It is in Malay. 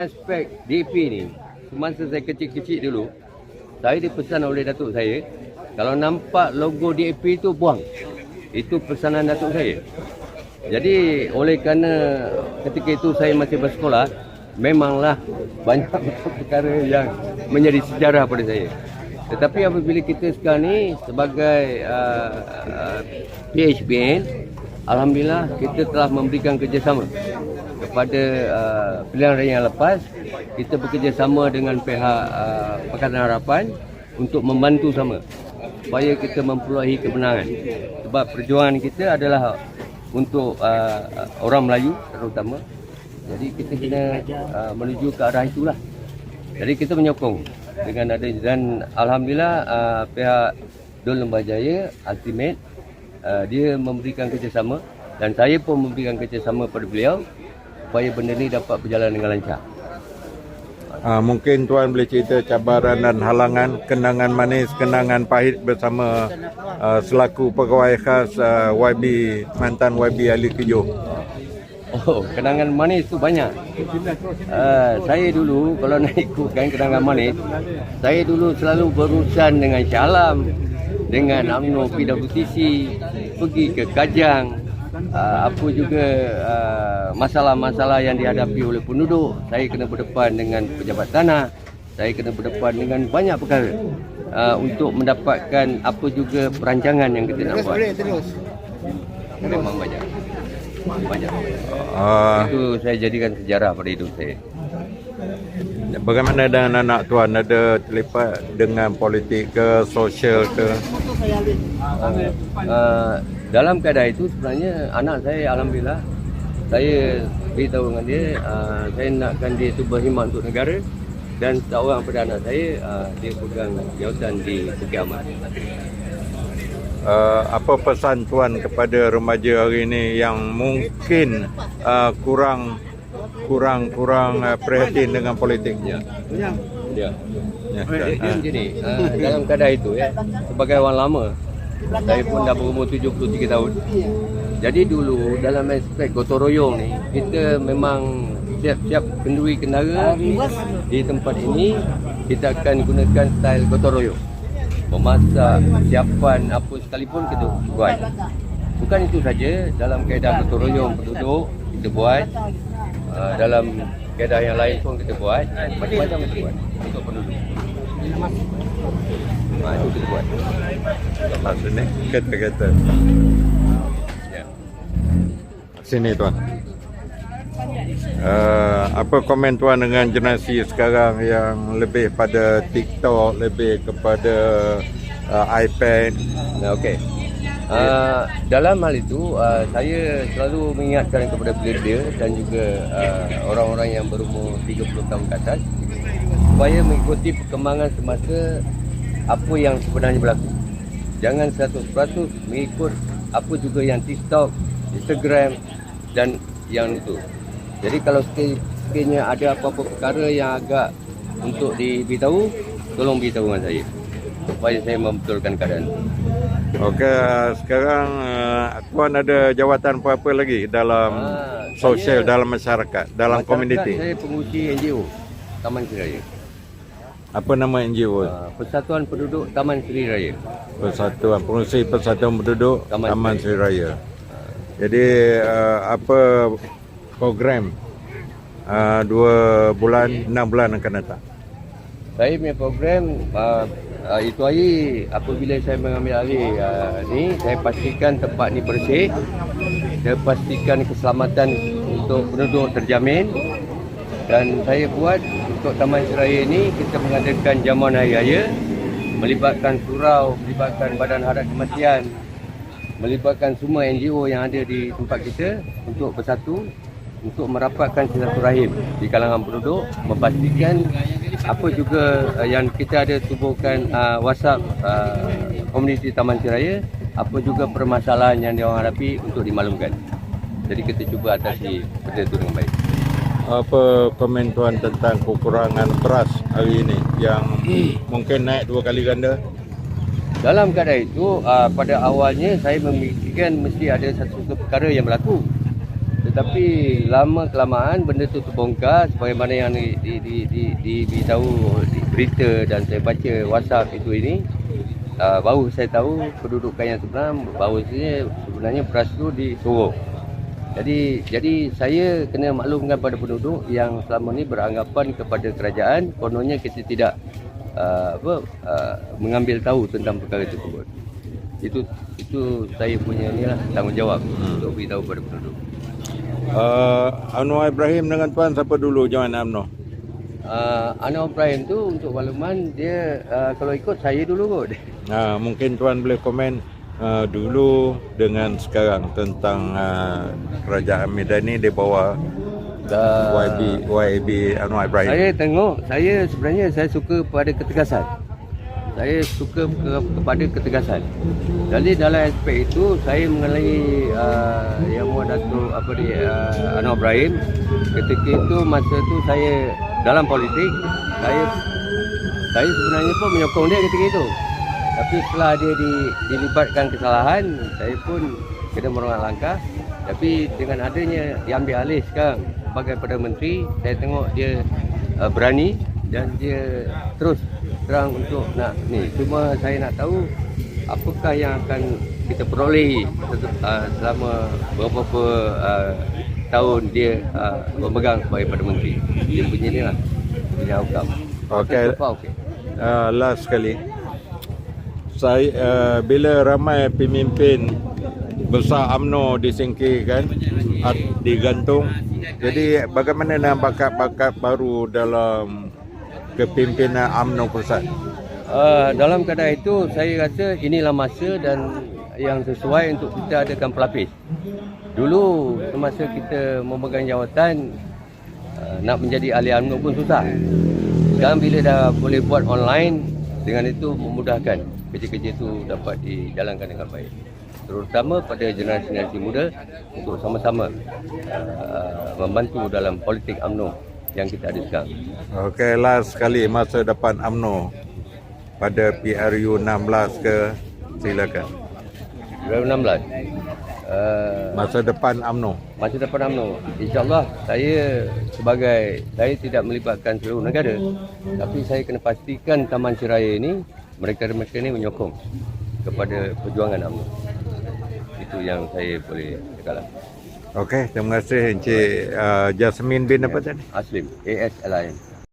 Aspek DAP ni, semasa saya kecil-kecil dulu, saya dipesan oleh datuk saya, kalau nampak logo DAP tu buang. Itu pesanan datuk saya. Jadi oleh kerana ketika itu saya masih bersekolah, memanglah banyak perkara yang menjadi sejarah pada saya. Tetapi apabila kita sekarang ni sebagai PHBN, alhamdulillah kita telah memberikan kerjasama kepada pilihan raya yang lepas. Kita bekerjasama dengan pihak Pakatan Harapan untuk membantu sama supaya kita memperolehi kemenangan. Sebab perjuangan kita adalah untuk orang Melayu terutama. Jadi kita kena menuju ke arah itulah. Jadi kita menyokong dengan ada, dan alhamdulillah pihak Dun Lembah Jaya Ultimate dia memberikan kerjasama dan saya pun memberikan kerjasama pada beliau supaya benda ni dapat berjalan dengan lancar. Mungkin Tuan boleh cerita cabaran dan halangan, kenangan manis, kenangan pahit bersama selaku pegawai khas mantan YB Ali Kejor. Oh, kenangan manis tu banyak. Saya dulu kalau nak ikutkan kenangan manis, saya dulu selalu berurusan dengan Shah Alam, dengan UMNO PWTC, pergi ke Kajang, apa juga masalah-masalah yang dihadapi oleh penduduk. Saya kena berdepan dengan pejabat tanah, saya kena berdepan dengan banyak perkara untuk mendapatkan apa juga perancangan yang kita nak buat. Memang banyak. Itu saya jadikan sejarah pada hidup saya. Bagaimana dengan anak Tuan? Ada terlibat dengan politik ke, sosial ke? Dalam keadaan itu sebenarnya anak saya alhamdulillah, saya beritahu dengan dia, saya nakkan dia itu berkhidmat untuk negara, dan seorang pada anak saya dia pegang jawatan di Bukit Aman. Apa pesan Tuan kepada remaja hari ini yang mungkin kurang prihatin dengan politiknya? Ya. Begini, dalam keadaan itu sebagai orang lama, saya pun dah berumur 73 tahun. Jadi dulu dalam aspek gotong royong ni, kita memang siap-siap kenduri kendara di tempat ini, kita akan gunakan style gotong royong. Memasak, persiapan apa sekalipun kita buat. Bukan itu saja, dalam keadaan gotong royong penduduk kita buat, dalam keadaan yang lain pun kita buat, macam-macam kita buat untuk penduduk. Itu kita buat. Maksudnya kata-kata. Ya. Sini Tuan. Apa komen Tuan dengan generasi sekarang yang lebih pada TikTok, lebih kepada iPad? Okey. Dalam hal itu, saya selalu mengingatkan kepada beliau dan juga orang-orang yang berumur 30 tahun ke atas supaya mengikuti perkembangan semasa apa yang sebenarnya berlaku. Jangan 100% mengikut apa juga yang TikTok, Instagram dan yang itu. Jadi kalau sekiranya ada apa-apa perkara yang agak untuk diberitahu, tolong beritahu dengan saya supaya saya membetulkan keadaan. Okey, sekarang Tuan ada jawatan apa-apa lagi dalam sosial, dalam masyarakat, dalam komuniti? Saya pengurusi NGO Taman Seri Raya. Apa nama NGO? Persatuan Penduduk Taman Seri Raya. Pengurusi Persatuan Penduduk Taman Seri Raya. Jadi apa program 2 bulan, 6 bulan akan datang? Saya punya program itu hari apabila saya mengambil alih ni, saya pastikan tempat ni bersih, saya pastikan keselamatan untuk penduduk terjamin, dan saya buat untuk Taman Seri Raya ni kita mengadakan jamuan hari raya, melibatkan surau, melibatkan Badan Hadap Kematian, melibatkan semua NGO yang ada di tempat kita untuk bersatu untuk merapatkan silaturahim di kalangan penduduk, memastikan apa juga yang kita ada tubuhkan WhatsApp komuniti Taman Seri Raya, apa juga permasalahan yang diorang hadapi untuk dimaklumkan. Jadi kita cuba atasi benda itu dengan baik. Apa komen Tuan tentang kekurangan beras hari ini yang mungkin naik 2 kali ganda? Dalam keadaan itu, pada awalnya saya memikirkan mesti ada satu perkara yang berlaku. Tetapi lama kelamaan benda tu terbongkar sebagaimana yang diberitahu di berita dan saya baca WhatsApp itu ini. Baru saya tahu kedudukan yang sebenarnya beras tu di Sorong. Jadi saya kena maklumkan pada penduduk yang selama ni beranggapan kepada kerajaan kononnya kita tidak mengambil tahu tentang perkara tersebut. Itu saya punya inilah tanggungjawab untuk beritahu pada penduduk. Anwar Ibrahim dengan tuan siapa dulu jawapan UMNO? Anwar Ibrahim tu untuk makluman dia kalau ikut saya dulu kot. Mungkin tuan boleh komen dulu dengan sekarang tentang kerajaan Medani di bawah YB Anwar Ibrahim. Saya sebenarnya saya suka pada ketegasan. Saya suka kepada ketegasan. Jadi dalam aspek itu saya mengenali Yang Muhammad Datuk Anwar Ibrahim. Ketika itu masa tu saya dalam politik, saya sebenarnya pun menyokong dia ketika itu. Tapi setelah dia dilibatkan kesalahan, saya pun kena merangkak langkah. Tapi dengan adanya yang ambil alih sekarang sebagai Perdana Menteri, saya tengok dia berani dan dia terus terang untuk nak ni. Cuma saya nak tahu apakah yang akan kita perolehi selama beberapa tahun dia memegang sebagai Perdana Menteri. Dia punya ni lah, punya outcome. Okey. Last sekali. Saya bila ramai pemimpin besar UMNO disingkirkan, digantung. Jadi bagaimana dengan bakat-bakat baru dalam kepimpinan UMNO pusat? Dalam keadaan itu saya rasa inilah masa dan yang sesuai untuk kita adakan pelapis. Dulu semasa kita memegang jawatan, nak menjadi ahli UMNO pun susah. Sekarang bila dah boleh buat online, dengan itu memudahkan kerja-kerja itu dapat dijalankan dengan baik. Terutama pada generasi muda untuk sama-sama membantu dalam politik UMNO yang kita ada sekarang. Okey, last sekali masa depan UMNO pada PRU 16 ke, silakan. PRU 16. Masa depan UMNO. Masa depan UMNO, insya-Allah saya tidak melibatkan seluruh negara, tapi saya kena pastikan Taman Seraya ini mereka ini menyokong kepada perjuangan UMNO. Itu yang saya boleh cakap. Okey, terima kasih Encik Jasmin bin apa tadi? Aslim, ASLIM.